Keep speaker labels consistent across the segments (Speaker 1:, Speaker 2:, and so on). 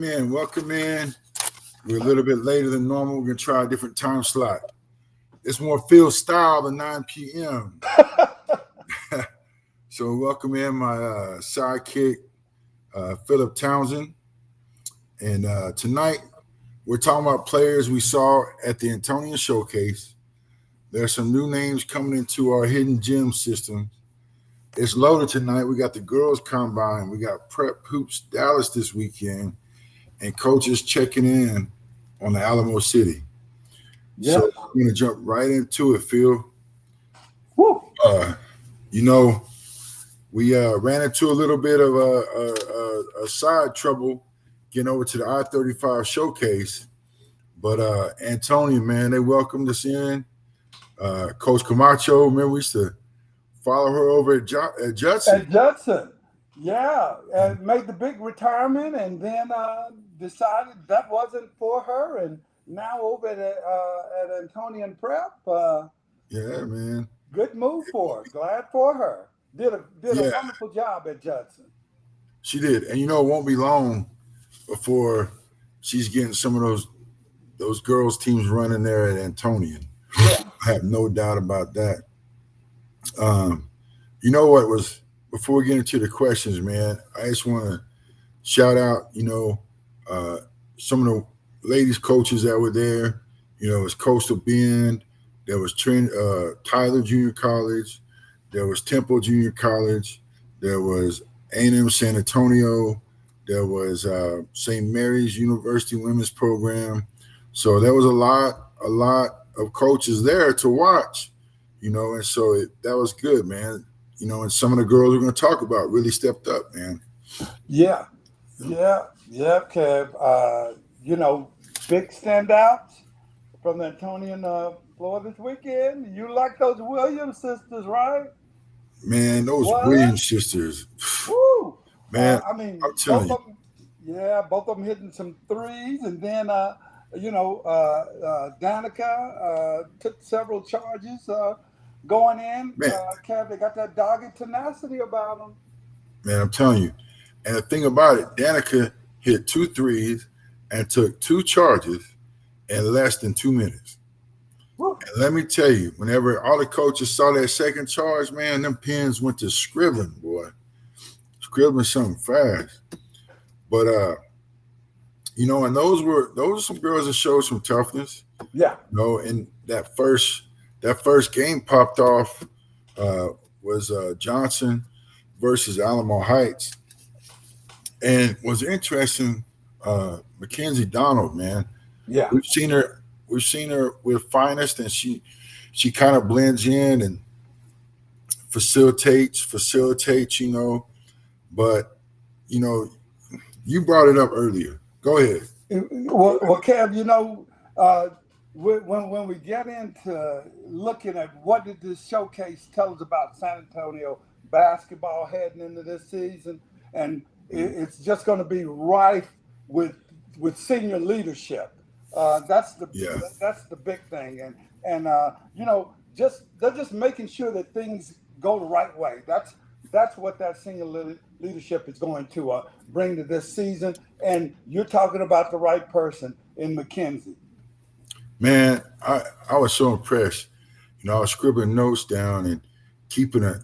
Speaker 1: Welcome in. We're a little bit later than normal. We're going to try a different time slot. It's more field style than 9 p.m. So welcome in my sidekick, Philip Townsend. And tonight, we're talking about players we saw at the Antonian Showcase. There's some new names coming into our hidden gem system. It's loaded tonight. We got the girls combine. We got Prep Hoops Dallas this weekend. And coaches checking in on the Alamo City. Yep. So I'm going to jump right into it, Phil.
Speaker 2: Woo.
Speaker 1: We ran into a little bit of a side trouble getting over to the I-35 showcase. But Antonian, man, they welcomed us in. Coach Camacho, remember we used to follow her over at Judson.
Speaker 2: At Judson. Yeah, and made the big retirement, and then decided that wasn't for her, and now over at Antonian Prep.
Speaker 1: Yeah, man.
Speaker 2: Good move for her. Glad for her. Did a wonderful job at Judson.
Speaker 1: She did, and it won't be long before she's getting some of those girls teams running there at Antonian.
Speaker 2: Yeah.
Speaker 1: I have no doubt about that. What was. Before we get into the questions, man, I just want to shout out, some of the ladies coaches that were there. It was Coastal Bend, there was Tyler Junior College, there was Temple Junior College, there was A&M San Antonio, there was St. Mary's University Women's Program. So there was a lot of coaches there to watch, and so that was good, man. And some of the girls we're going to talk about really stepped up, man.
Speaker 2: Yeah, Kev. Big standouts from the Antonian floor this weekend. You like those Williams sisters, right?
Speaker 1: Man, those Williams sisters.
Speaker 2: Woo!
Speaker 1: Man,
Speaker 2: I'm
Speaker 1: telling you.
Speaker 2: Both of them hitting some threes, and then Danica took several charges. Going in, Kev, they got that dogged tenacity about them.
Speaker 1: Man, I'm telling you. And the thing about it, Danica hit 2 threes and took 2 charges in less than 2 minutes.
Speaker 2: Woo.
Speaker 1: And let me tell you, whenever all the coaches saw that second charge, man, them pens went to scribbling, boy. Scribbling something fast. But, and those are some girls that showed some toughness.
Speaker 2: Yeah.
Speaker 1: And that first game popped off was Johnson versus Alamo Heights. And what's interesting, Mackenzie Donald, man.
Speaker 2: Yeah.
Speaker 1: We've seen her with Finest, and she kind of blends in and facilitates, but you brought it up earlier. Go ahead.
Speaker 2: Well, Kev, when we get into looking at what did this showcase tell us about San Antonio basketball heading into this season, and it's just going to be rife with senior leadership. That's the big thing, and they're just making sure that things go the right way. That's what that senior leadership is going to bring to this season, and you're talking about the right person in Mackenzie.
Speaker 1: Man, I was so impressed. I was scribbling notes down and keeping a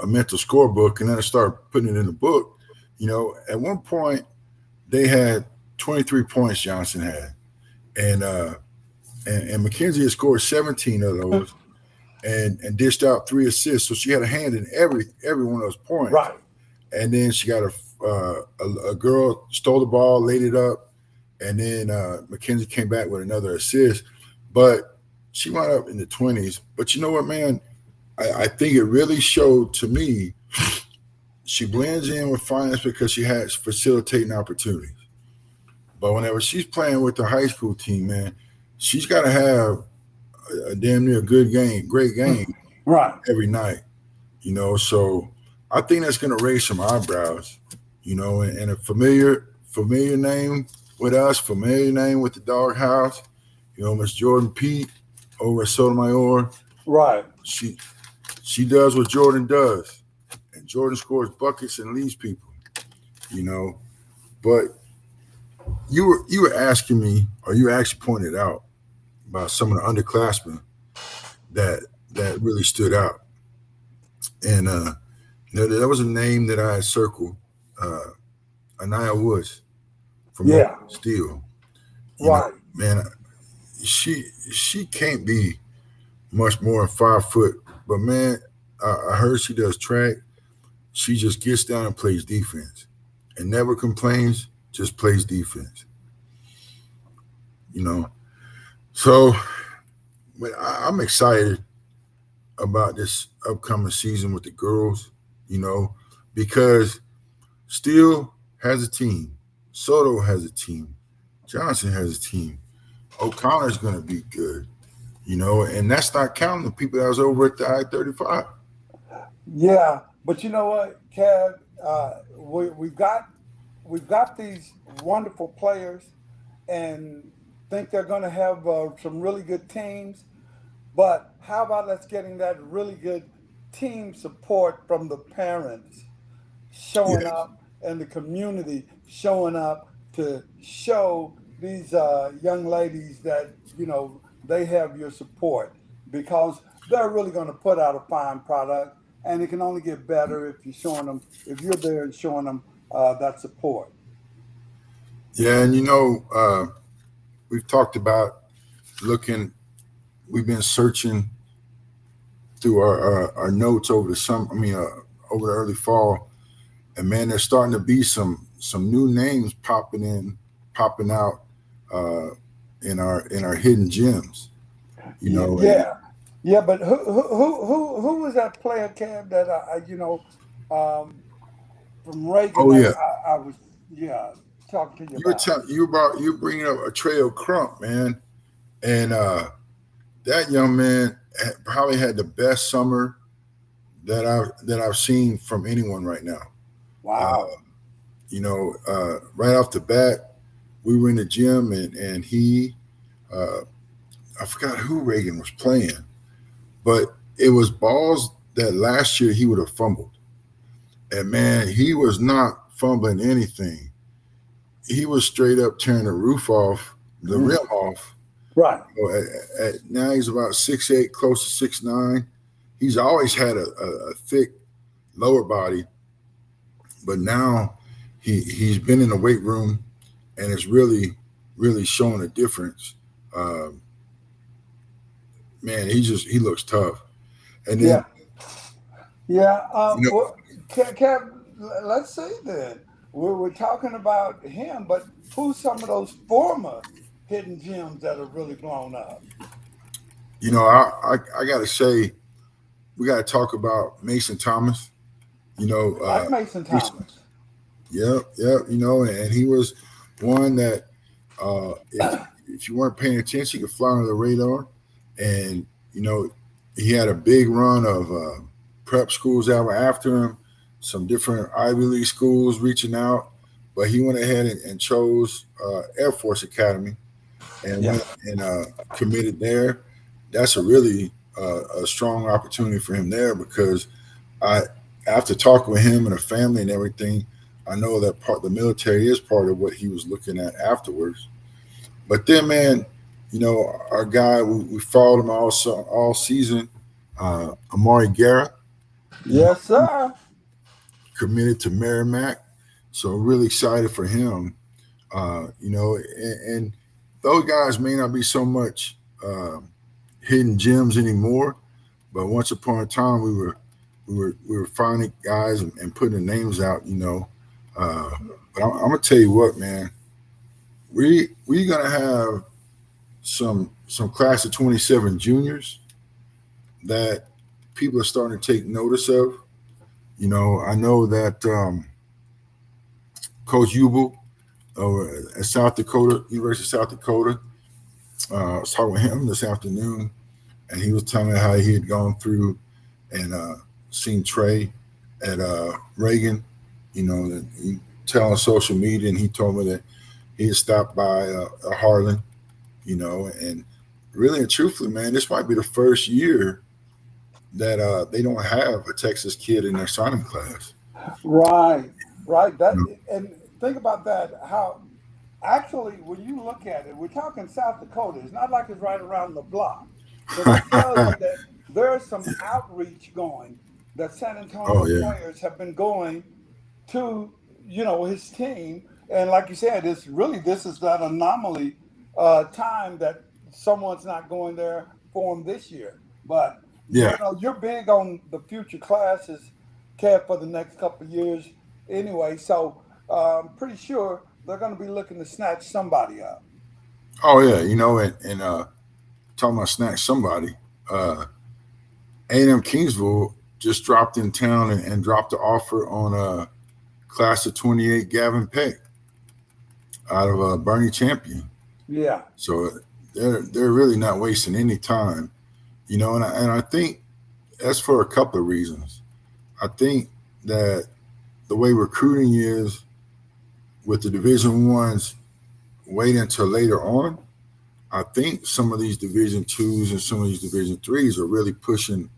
Speaker 1: mental scorebook, and then I started putting it in the book. At one point they had 23 points Johnson had, and Mackenzie had scored 17 of those, and dished out 3 assists. So she had a hand in every one of those points.
Speaker 2: Right.
Speaker 1: And then she got a girl stole the ball, laid it up, and then Mackenzie came back with another assist. But she wound up in the 20s. But you know what, man? I think it really showed to me she blends in with Finance because she has facilitating opportunities. But whenever she's playing with the high school team, man, she's got to have a damn near great game,
Speaker 2: right,
Speaker 1: every night. So I think that's going to raise some eyebrows, and a familiar name with us, familiar name with the doghouse. Miss Jordan Pete over at Sotomayor.
Speaker 2: Right.
Speaker 1: She does what Jordan does. And Jordan scores buckets and leads people, But you were asking me, or you actually pointed out about some of the underclassmen that really stood out, and there was a name that I had circled, uh, Anaya Woods from
Speaker 2: Yeah,
Speaker 1: Steele. You know,
Speaker 2: right.
Speaker 1: man, she can't be much more than 5 foot, but man, I heard she does track. She just gets down and plays defense, and never complains. Just plays defense. You know, so but I'm excited about this upcoming season with the girls. You know, because Steele has a team, Soto has a team, Johnson has a team. O'Connor's going to be good. You know, and that's not counting the people that was over at the I-35.
Speaker 2: Yeah, but you know what, Kev? We've got these wonderful players, and think they're going to have some really good teams. But how about us getting that really good team support from the parents showing
Speaker 1: Yes.
Speaker 2: up and the community showing up to show these young ladies that they have your support because they're really going to put out a fine product, and it can only get better if you're there and showing them that support.
Speaker 1: Yeah, and we've talked about looking. We've been searching through our notes over the summer. I mean, over the early fall, and man, there's starting to be some new names popping out uh, in our hidden gems. You know, and
Speaker 2: Yeah, yeah, but who was that player, Cam, that um, from Reagan
Speaker 1: oh
Speaker 2: that
Speaker 1: yeah,
Speaker 2: I was yeah talking to you
Speaker 1: you were
Speaker 2: about?
Speaker 1: telling you bringing up a trail Crump, man, and that young man probably had the best summer that I've seen from anyone right now. Uh,
Speaker 2: Wow.
Speaker 1: right off the bat, we were in the gym and he, uh, I forgot who Reagan was playing, but it was balls that last year he would have fumbled. And man, he was not fumbling anything. He was straight up tearing the roof off, the rim
Speaker 2: Mm,
Speaker 1: off.
Speaker 2: right.
Speaker 1: Now he's about 6'8", close to 6'9". He's always had a thick lower body, but now he's been in the weight room and it's really showing a difference. Um, Man, he looks tough. And then
Speaker 2: Yeah. Yeah.
Speaker 1: you know,
Speaker 2: Well, Kev, let's see then. We're talking about him, but who's some of those former hidden gems that have really blown up?
Speaker 1: I got to say we got to talk about Mason Thomas. You know,
Speaker 2: Like Mason
Speaker 1: Mason,
Speaker 2: Thomas.
Speaker 1: yeah, yeah. And he was one that if you weren't paying attention, you could fly under the radar. And you know, he had a big run of prep schools that were after him, some different Ivy League schools reaching out, but he went ahead and chose Air Force Academy and
Speaker 2: Yeah.
Speaker 1: went and committed there. That's a strong opportunity for him there because I, after talking with him and the family and everything, I know that the military is part of what he was looking at afterwards. But then, man, our guy, we followed him all season, Amari Garrett,
Speaker 2: Yes, sir.
Speaker 1: committed to Merrimack. So really excited for him. And those guys may not be so much hidden gems anymore, but once upon a time we were finding guys and putting the names out. Uh, but I'm gonna tell you what, man, we gonna have some class of 27 juniors that people are starting to take notice of. I know that Coach Ubel at South Dakota, University of South Dakota, I was talking with him this afternoon, and he was telling me how he had gone through and seen Trey at Reagan. That he tell on social media, and he told me that he had stopped by Harlan. And really and truthfully, man, this might be the first year that they don't have a Texas kid in their signing class.
Speaker 2: Right. Right. That
Speaker 1: You
Speaker 2: and think about that. How Actually, when you look at it, we're talking South Dakota. It's not like it's right around the block. So that tells you that there's some outreach going, that San
Speaker 1: Oh
Speaker 2: Antonio
Speaker 1: yeah,
Speaker 2: players have been going to, his team. And like you said, it's really, this is that anomaly time that someone's not going there for him this year. But
Speaker 1: yeah.
Speaker 2: you're big on the future classes, Kev, for the next couple of years anyway. So I'm pretty sure they're going to be looking to snatch somebody up.
Speaker 1: Oh yeah. And talking about snatch somebody. A&M Kingsville just dropped in town and dropped the offer on class of '28 Gavin Peck out of Bernie Champion.
Speaker 2: Yeah,
Speaker 1: So they're really not wasting any time, and I think that's for a couple of reasons. I think that the way recruiting is with the Division Ones wait until later on. I think some of these Division Twos and some of these Division Threes are really pushing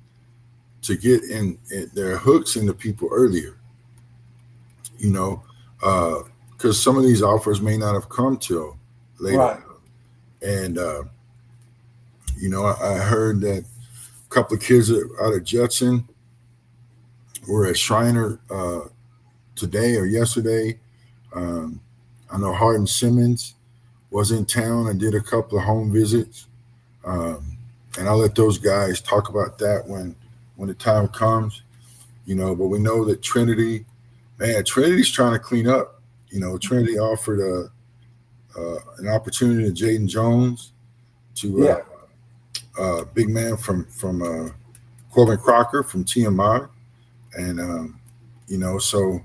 Speaker 1: to get in their hooks into people earlier. You know, because some of these offers may not have come till later.
Speaker 2: right.
Speaker 1: And I heard that a couple of kids out of Judson were at Shriner today or yesterday. Um, I know Hardin Simmons was in town and did a couple of home visits. Um, and I'll let those guys talk about that when the time comes. But we know that Trinity, man, Trinity's trying to clean up. Trinity offered an opportunity to Jaden Jones, to
Speaker 2: Yeah.
Speaker 1: big man from Corbin Crocker from TMI, and so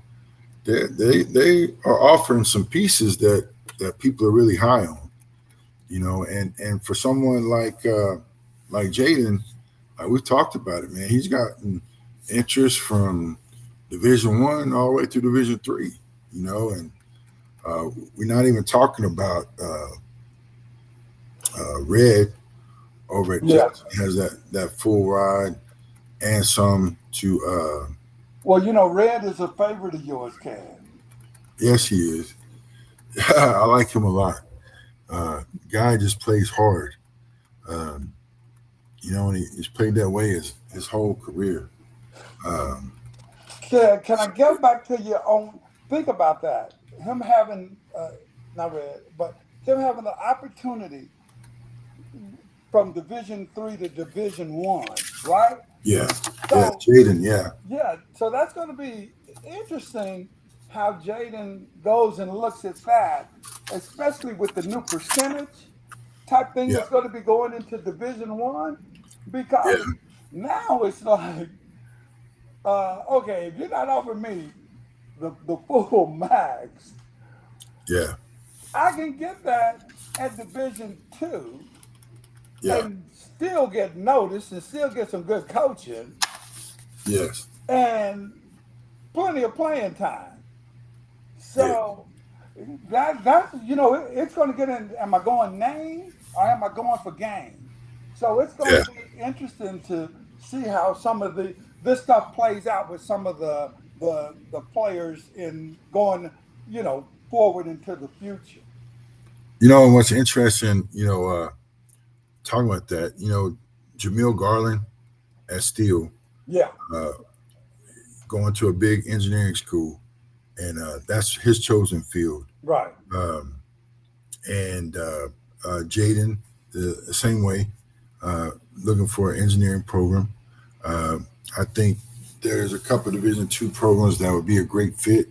Speaker 1: they are offering some pieces that people are really high on. And for someone like Jaden, we've talked about it, man. He's gotten interest from Division 1 all the way through Division 3. And we're not even talking about Red over at
Speaker 2: Yeah.
Speaker 1: Judson has that full ride and some to
Speaker 2: Well, Red is a favorite of yours, Kev.
Speaker 1: yes he is. I like him a lot. Guy just plays hard. Um, and he's played that way his whole career. Um,
Speaker 2: Can I get back to your own? Think about that. Him having, not Red, but him having the opportunity from Division 3 to Division 1, right?
Speaker 1: yeah, yeah,
Speaker 2: So
Speaker 1: Jaden, yeah,
Speaker 2: yeah, so that's going to be interesting how Jaden goes and looks at that, especially with the new percentage type thing
Speaker 1: yeah,
Speaker 2: that's going to be going into Division 1,
Speaker 1: yeah,
Speaker 2: because now it's like, okay, if you're not offering me the full max,
Speaker 1: yeah,
Speaker 2: I can get that at Division 2
Speaker 1: yeah,
Speaker 2: and still get noticed and still get some good coaching
Speaker 1: yes,
Speaker 2: and plenty of playing time.
Speaker 1: yeah.
Speaker 2: So that's it's going to get in. Am I going name or am I going for game? So it's going
Speaker 1: Yeah.
Speaker 2: to be interesting to see how some of this stuff plays out with some of the players in going forward into the future.
Speaker 1: And what's interesting, talking about that, Jamil Garland at Steele,
Speaker 2: Yeah,
Speaker 1: uh, going to a big engineering school, and that's his chosen field.
Speaker 2: right.
Speaker 1: Um, and Jaden, the same way, uh, looking for an engineering program. Uh, I think there's a couple of Division 2 programs that would be a great fit,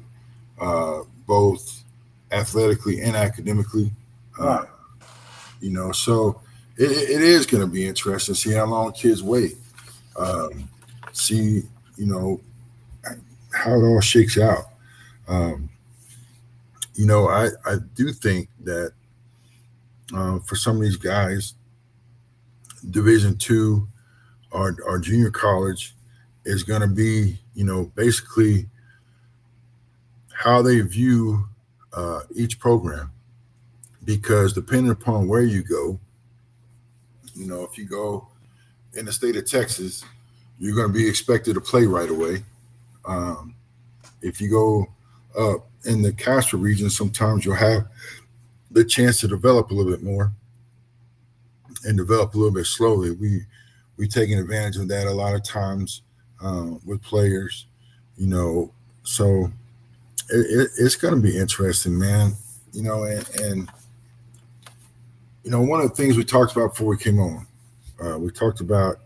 Speaker 1: both athletically and academically. Uh,
Speaker 2: Right.
Speaker 1: so it is going to be interesting to see how long kids wait. Um, see, you know, how it all shakes out. Um, I do think that for some of these guys, Division 2 or junior college is going to be, basically how they view each program. Because depending upon where you go, if you go in the state of Texas, you're going to be expected to play right away. Um, if you go up in the Castro region, sometimes you'll have the chance to develop a little bit more and develop a little bit slowly. We taking advantage of that a lot of times with players, you know. So it's going to be interesting, man. You know, and you know, one of the things we talked about before we came on, we talked about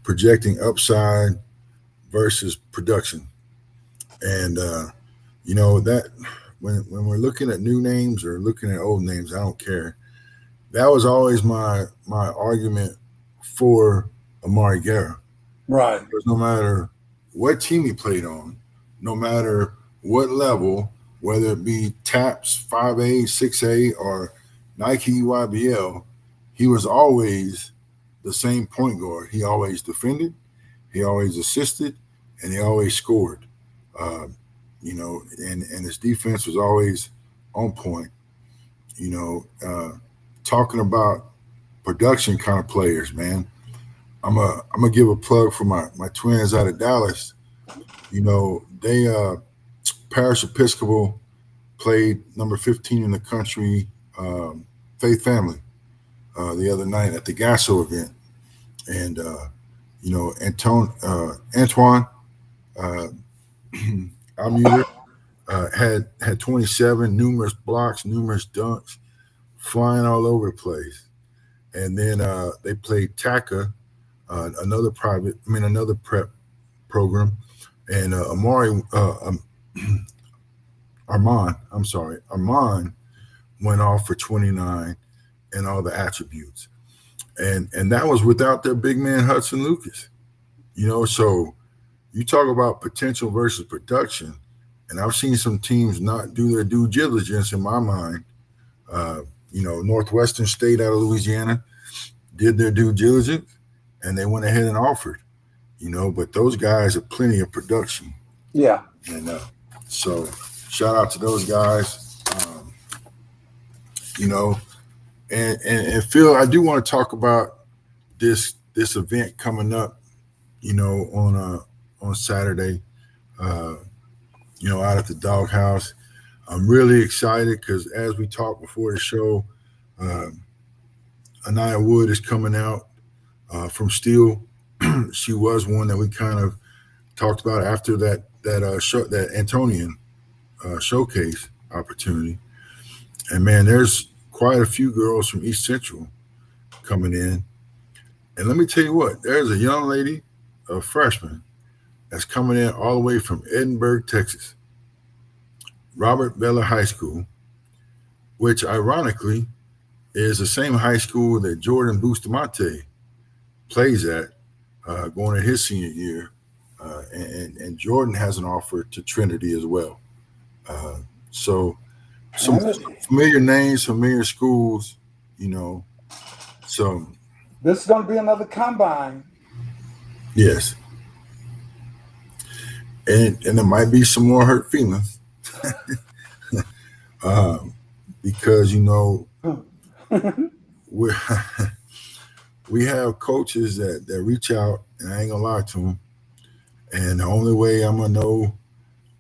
Speaker 1: projecting upside versus production, and you know that when we're looking at new names or looking at old names, I don't care. That was always my argument for Amari Guerra.
Speaker 2: Right.
Speaker 1: Because no matter what team he played on, no matter what level, whether it be TAPS, 5A, 6A, or Nike EYBL, he was always the same point guard. He always defended, he always assisted, and he always scored. Uh, you know, and his defense was always on point. You know, talking about production kind of players, man. I'm gonna give a plug for my twins out of Dallas. You know, they Parish Episcopal played number 15 in the country, Faith Family, the other night at the Gasso event, and you know, Antoine uh, Almuter had 27, numerous blocks, numerous dunks, flying all over the place. And then they played TACA, another prep program, and Armand went off for 29 and all the attributes, and that was without their big man Hudson Lucas. You know, so you talk about potential versus production, and I've seen some teams not do their due diligence in my mind. Uh, you know, Northwestern State out of Louisiana did their due diligence, and they went ahead and offered. You know, but those guys are plenty of production,
Speaker 2: Yeah.
Speaker 1: and so shout out to those guys. You know, and Phil, I do want to talk about this event coming up. You know, on Saturday. Uh, you know, out at the doghouse. I'm really excited because as we talked before the show, uh, Anaya Wood is coming out from Steele. She was one that we kind of talked about after that Antonian Showcase opportunity. And man, there's quite a few girls from East Central coming in. And let me tell you what, there's a young lady, a freshman, that's coming in all the way from Edinburgh, Texas, Robert Bella High School, which ironically is the same high school that Jordan Bustamante plays at, going in his senior year. And Jordan has an offer to Trinity as well. Uh, so some familiar names, familiar schools, you know. So
Speaker 2: This is going to be another combine.
Speaker 1: yes, and there might be some more hurt feelings, um, because you know we we have coaches that reach out, and I ain't gonna lie to them. And the only way I'm gonna know,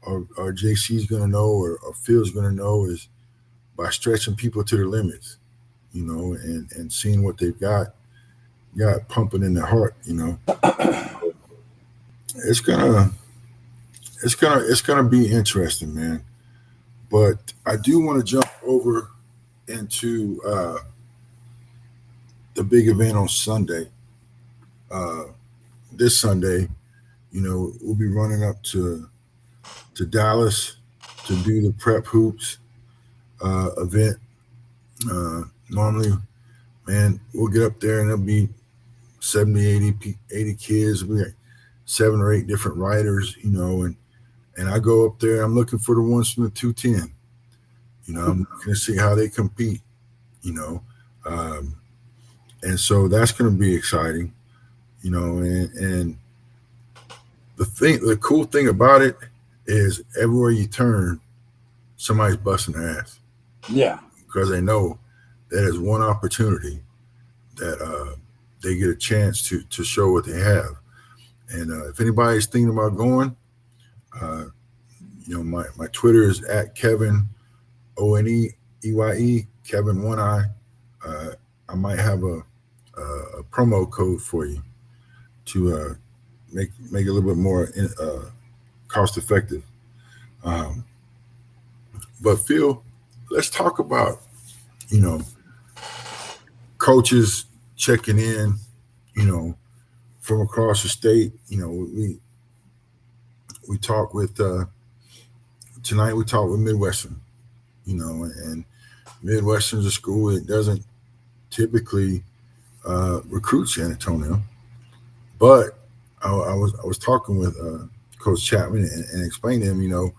Speaker 1: or JC's gonna know, or Phil's gonna know, is by stretching people to their limits, you know, and seeing what they've got pumping in their heart, you know. It's gonna it's gonna be interesting, man. But I do want to jump over into the big event on Sunday. Uh, this Sunday, you know, we'll be running up to Dallas to do the prep hoops event. Normally, man, we'll get up there and there'll be 70, 80 kids. We got 7 or 8 different riders, you know, and I go up there. I'm looking for the ones from the 210. You know, I'm looking to see how they compete. You know, um, and so that's going to be exciting. You know, and the cool thing about it is everywhere you turn, somebody's busting their ass
Speaker 2: Yeah.
Speaker 1: because they know that is one opportunity that they get a chance to show what they have. And if anybody's thinking about going, uh, you know, my Twitter is at Kevin ONE EYE, Kevin One Eye. Uh, I might have a promo code for you to make it a little bit more cost effective. Um, but Phil, let's talk about you know coaches checking in. You know, from across the state. We talk with tonight. We talk with Midwestern. And Midwestern's a school that doesn't typically recruit San Antonio, but I was talking with Coach Chapman and explaining to him,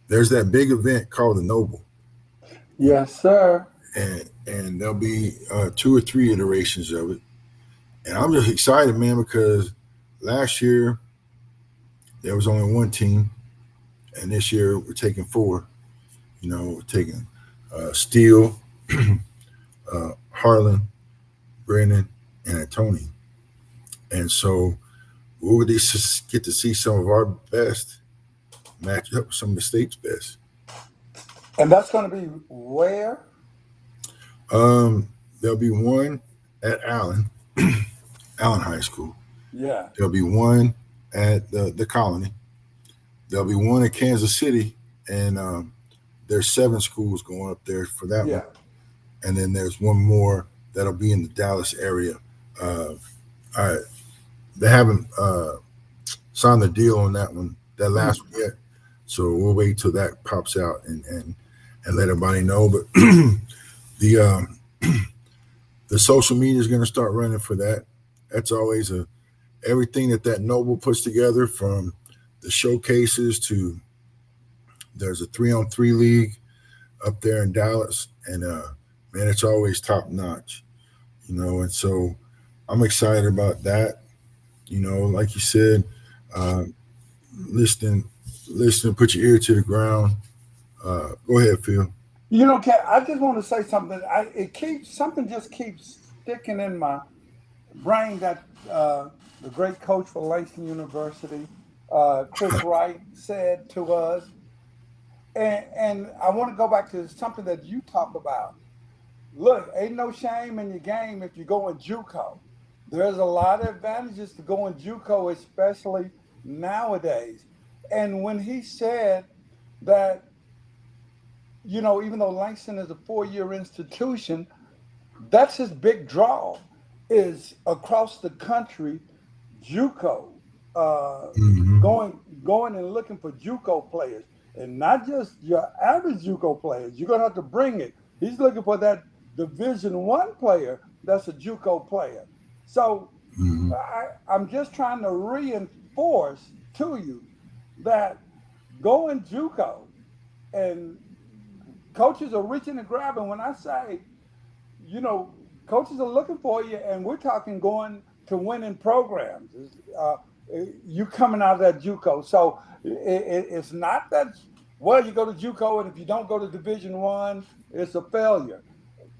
Speaker 1: there's that big event called the Noble,
Speaker 2: Yes, sir.
Speaker 1: and there'll be two or three iterations of it, and I'm just excited, man, because last year there was only one team, and this year we're taking four. We're taking Steele, Harlan, Brennan, and Antonian, and so we'll get to see some of our best match up with some of the state's best.
Speaker 2: And that's going to be where?
Speaker 1: There'll be one at Allen, Allen High School.
Speaker 2: Yeah.
Speaker 1: There'll be one at the Colony. There'll be one at Kansas City, and there's 7 schools going up there for that one. And then there's one more that'll be in the Dallas area. They haven't signed the deal on that one, that last one yet. So we'll wait till that pops out and let everybody know. But the the social media is going to start running for that. That's always everything that Noble puts together, from the showcases to there's a 3-on-3 league up there in Dallas, and man, it's always top notch, and so I'm excited about that. Like you said, listen, put your ear to the ground. Go ahead, Phil.
Speaker 2: Kat, I just want to say something. Something just keeps sticking in my brain that the great coach for Langston University, Chris Wright, said to us. And I want to go back to something that you talk about. Look, ain't no shame in your game if you go in JUCO. There's a lot of advantages to going JUCO, especially nowadays. And when he said that, even though Langston is a 4-year institution, that's his big draw, is across the country, JUCO, going and looking for JUCO players, and not just your average JUCO players. You're gonna have to bring it. He's looking for that Division I player that's a JUCO player. So I'm just trying to reinforce to you that going JUCO, and coaches are reaching and grabbing. When I say, coaches are looking for you, and we're talking going to winning programs. You coming out of that JUCO. So it's not that, well, you go to JUCO, and if you don't go to Division I, it's a failure.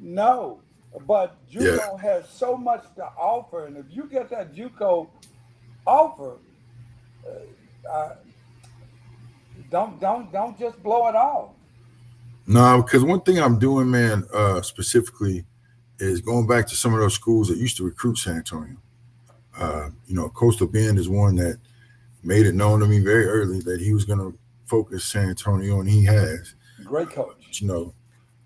Speaker 2: No, but JUCO has so much to offer, and if you get that JUCO offer, don't just blow it off.
Speaker 1: No, because one thing I'm doing, man, specifically, is going back to some of those schools that used to recruit San Antonio. Coastal Bend is one that made it known to me very early that he was going to focus San Antonio, and he has.
Speaker 2: Great coach.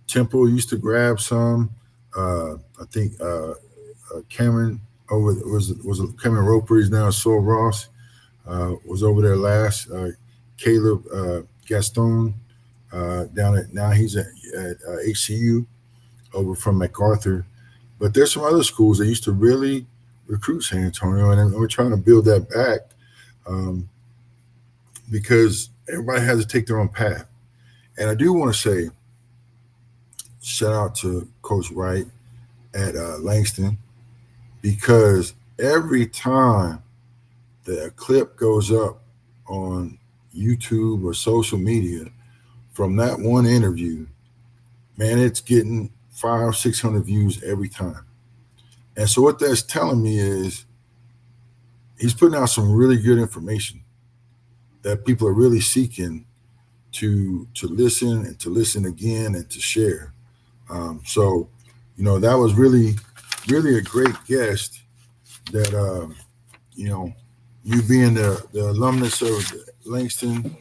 Speaker 1: Temple used to grab some. I think Cameron was Cameron Roper. He's now Saul Ross. Was over there last. Caleb Gaston down at, now he's at HCU over from MacArthur. But there's some other schools that used to really recruit San Antonio, and we're trying to build that back because everybody has to take their own path. And I do want to say, shout out to Coach Wright at Langston, because every time that a clip goes up on YouTube or social media from that one interview, man, it's getting 500-600 views every time. And so what that's telling me is he's putting out some really good information that people are really seeking to listen and to listen again and to share. So, that was really, really a great guest that, you know, you being the alumnus of the Langston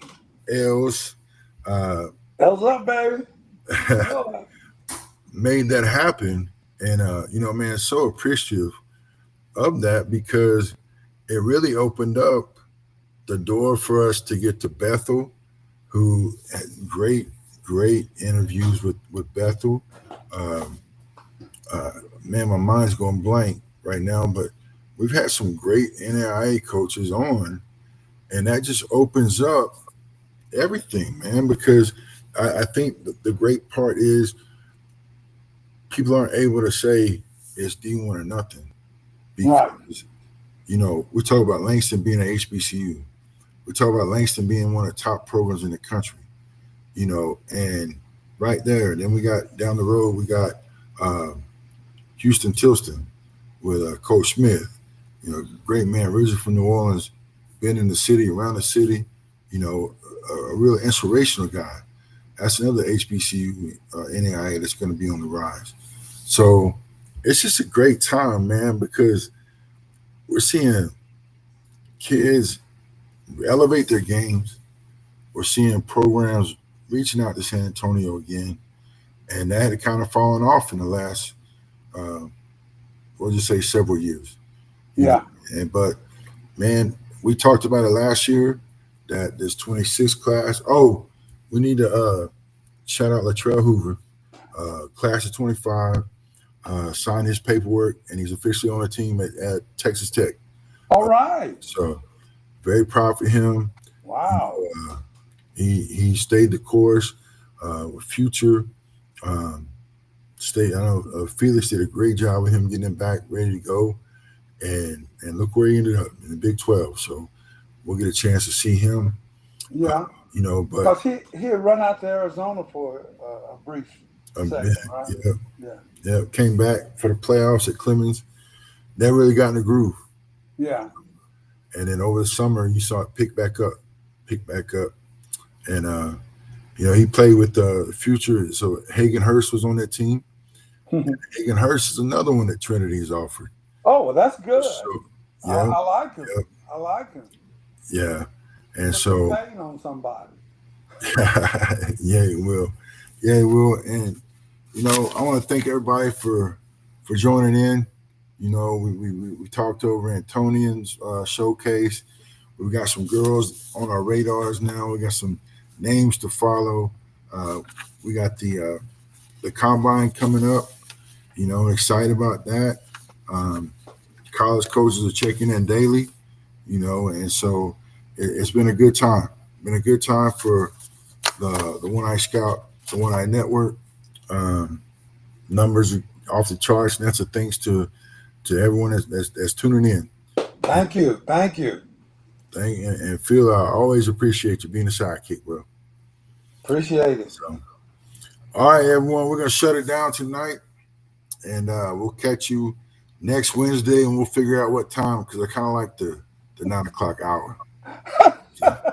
Speaker 1: L's, uh,
Speaker 2: How's up, baby? Boy.
Speaker 1: made that happen. And, man, so appreciative of that because it really opened up the door for us to get to Bethel, who had great interviews with Bethel. Um, man, my mind's going blank right now, but we've had some great NAIA coaches on, and that just opens up everything, man. Because I think the great part is people aren't able to say it's D1 or nothing
Speaker 2: Right.
Speaker 1: because we talk about Langston being an HBCU. We talk about Langston being one of the top programs in the country. And right there, then we got down the road, we got um, Houston Tilston with Coach Smith. Great man, originally from New Orleans, been in the city, around the city. A real inspirational guy. That's another HBCU NAIA that's going to be on the rise. So it's just a great time, man, because we're seeing kids elevate their games. We're seeing programs reaching out to San Antonio again, and that had kind of fallen off in the last, uh, we'll just say, several years. You know,
Speaker 2: Yeah.
Speaker 1: but man, we talked about it last year that this 26 class. Oh, we need to shout out Latrell Hoover, class of 25, signed his paperwork, and he's officially on the team at Texas Tech.
Speaker 2: All
Speaker 1: Uh,
Speaker 2: right.
Speaker 1: so very proud for him. You
Speaker 2: Wow.
Speaker 1: know, he stayed the course with future. Um, Stay. I know Felix did a great job with him getting him back ready to go, and look where he ended up in the Big 12. So we'll get a chance to see him. Uh,
Speaker 2: Yeah.
Speaker 1: but
Speaker 2: Because he had run out to Arizona for a brief
Speaker 1: yeah,
Speaker 2: second, right?
Speaker 1: yeah,
Speaker 2: Yeah.
Speaker 1: yeah, came back for the playoffs at Clemens. Never really got in the groove,
Speaker 2: Yeah.
Speaker 1: and then over the summer you saw it pick back up, and he played with the future. So Hagen Hurst was on that team. Hagen Hurst is another one that Trinity's offered.
Speaker 2: Oh, well, that's good.
Speaker 1: So yeah,
Speaker 2: I like him.
Speaker 1: yeah,
Speaker 2: I like him.
Speaker 1: yeah, and
Speaker 2: Put some
Speaker 1: so
Speaker 2: pain on somebody.
Speaker 1: yeah, it will, yeah, it will, and I want to thank everybody for joining in. We talked over Antonian's showcase. We got some girls on our radars now. We got some names to follow. Uh, we got the combine coming up. Excited about that. Um, College coaches are checking in daily. And so it's been a good time. Been a good time for the One Eye Scout, the One Eye Network. Um, Numbers are off the charts, and that's a thanks to everyone that's tuning in. And,
Speaker 2: Thank you. Thank you.
Speaker 1: and Phil, I always appreciate you being a sidekick, bro.
Speaker 2: Appreciate it.
Speaker 1: So, all right, everyone, we're gonna shut it down tonight, and we'll catch you next Wednesday, and we'll figure out what time because I kind of like the 9 o'clock hour. So,